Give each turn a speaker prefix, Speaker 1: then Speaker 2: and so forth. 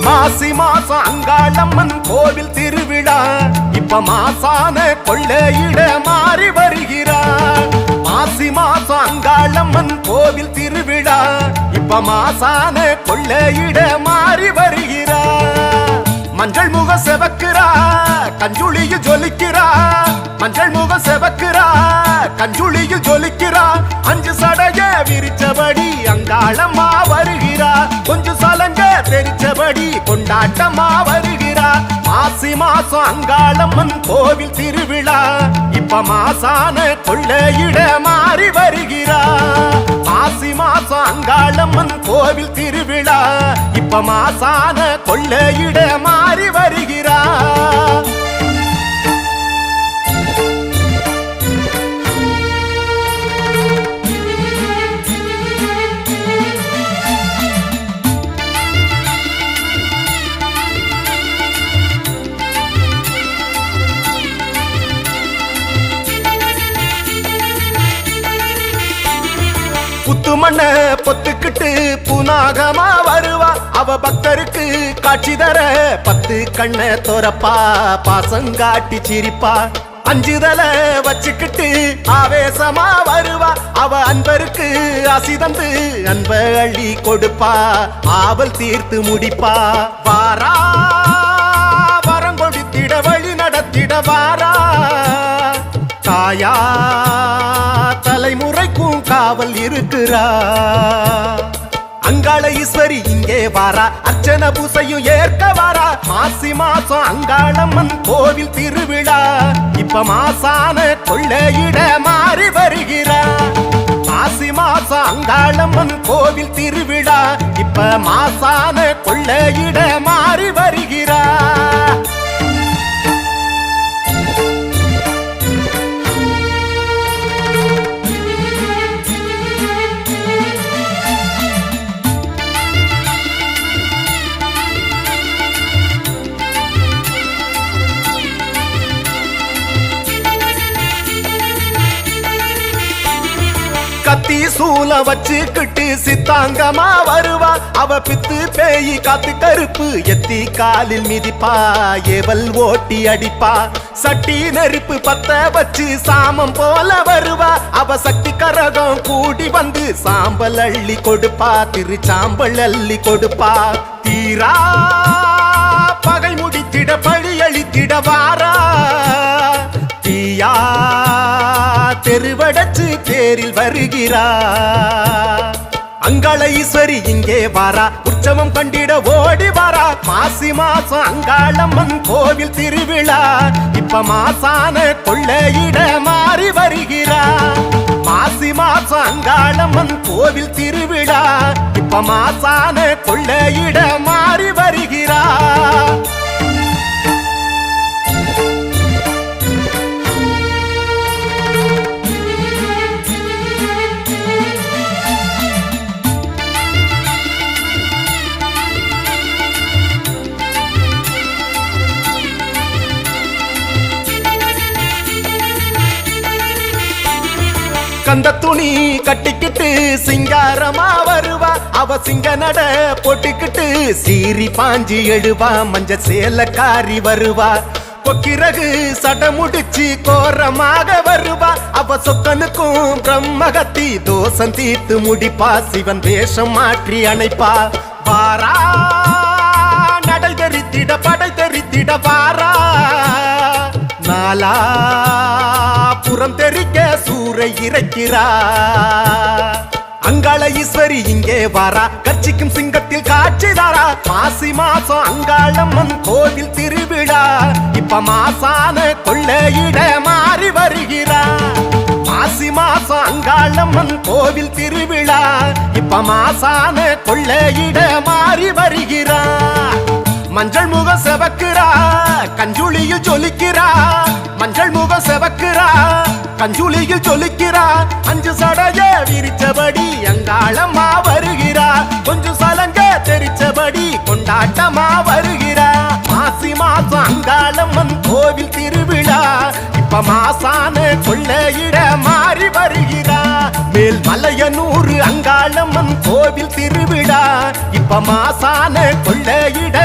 Speaker 1: மாசி மாசம் அங்காளம்மன் கோவில் திருவிழா இப்ப மாசான கொள்ளையிட மாறி வருகிறார். மாசி மாசம் அங்காளம்மன் கோவில் திருவிழா இப்ப மாசான கொள்ளையிட மாறி வருகிறார். மஞ்சள் முக செவக்கிறா கஞ்சுளியில் ஜொலிக்கிறா, மஞ்சள் முக செவக்கிறா கஞ்சுளியில் ஜொலிக்கிறா. 5 சடைய விரிச்சபடி அங்காளம்மா வருகிறா, கொஞ்சம் சலங்க தெரிச்சபடி கொண்டாட்டமா வருகிறா. மாசி மாசம் அங்காளம்மன் கோவில் திருவிழா இப்ப மாசான கொள்ளையிட மாறி வருகிறா. மாசி மாசம் அங்காளம்மன் கோவில் திருவிழா இப்ப மாசான கொள்ளையிட மாறி வருகிறா. புத்துமண்ண பொத்துக்கிட்டு புனாகமா வருவா, அவ பக்தருக்கு காட்சி தர 10 கண்ண தோரப்பா, பாசங்காட்டி சிரிப்பா. 5 தலை வச்சுக்கிட்டு ஆவேசமா வருவா, அவ அன்பருக்கு ஆசி தந்து அன்ப அள்ளி கொடுப்பா, ஆவல் தீர்த்து முடிப்பா. வாரா வரம் கொடுத்திட வழி நடத்திட வாரா, தாயா தலைமுறைக்கும் காவல் இருக்கிறா. அங்காள ஈஸ்வரி இங்கே வாரா, அர்ச்சன பூசையும் ஏற்க வாரா. மாசி மாசம் அங்காளம்மன் கோவில் திருவிழா இப்ப மாசான கொள்ளையிட மாறி வருகிறா. மாசி மாசம் அங்காளம்மன் கோவில் திருவிழா இப்ப மாசான கொள்ளையிட மாறி வருகிறா. கத்தி சூல வச்சுக்கிட்டு சித்தாங்கமா வருவா, அவ பித்து பேயி காத்து கருப்பு எத்தி காலில் மிதிப்பா, ஏவல் ஓட்டி அடிப்பா. சட்டி நெருப்பு பத்த வச்சு சாமம் போல வருவா, அவ சக்தி கரகம் கூடி வந்து சாம்பல் அள்ளி கொடுப்பா, திருச்சாம்பல் அள்ளி கொடுப்பா. தீரா பகை முடித்திட பழி அளித்திட வாரா, தீயா தெருவடைச்சு தேரில் வருகிறா. அங்காள ஈஸ்வரி இங்கே வாரா, உற்சவம் கண்டிட ஓடி வாரா. மாசி மாசம் அங்காளம்மன் கோவில் திருவிழா இப்ப மாசான கொள்ளையிட மாறி வருகிறா. மாசி மாசம் அங்காளம்மன் கோவில் திருவிழா இப்ப மாசான கொள்ளையிட மாறி வருகிறா. கந்த துணி கட்டிக்கிட்டு சிங்காரமா வருவா, அவ சிங்க நட போட்டுக்கிட்டு சீரி பாஞ்சி எழுவா, மஞ்ச சேலக்காரி வருவா. கொக்கிரகு சட முடிச்சு கோரமாக வருவா, அவ சொக்கனுக்கும் பிரம்மகத்தி தோசம் தீர்த்து முடிப்பா, சிவன் வேஷம் மாற்றி அணைப்பா. வாரா நடை தெரித்திட படை தெரித்திட வாரா, நாலா புறம் தெரிக்க சூரை இறைக்கிறா. அங்காள ஈஸ்வரி இங்கே வாரா, கட்சிக்கும் சிங்கத்தில் காட்சி தாரா. மாசி மாசம் அங்காளம்மன் கோவில் திருவிழா இப்ப மாசான கொள்ளையிட மாறி வருகிறா. மாசி மாசம் அங்காளம்மன் கோவில் திருவிழா இப்ப மாசான கொள்ளையிட மாறி வருகிறா. மஞ்சள் முக செவக்கிறா கஞ்சுளியில் ஜொலிக்கிறா, மஞ்சள் முக செவக்கிறா கஞ்சுளியில் ஜொலிக்கிறா. 5 சடைய விரிச்சபடி அங்காளம்மா வருகிறா, கொஞ்சம் சலங்க தெரிச்சபடி கொண்டாட்டமா வருகிறா. மாசி மாசம் அங்காளம்மன் கோவில் திருவிழா இப்ப மாசான கொள்ளையிட மாறி வருகிறா. மேல் மலையனூர் அங்காளம்மன் கோவில் திருவிழா இப்ப மாசான கொள்ளையிட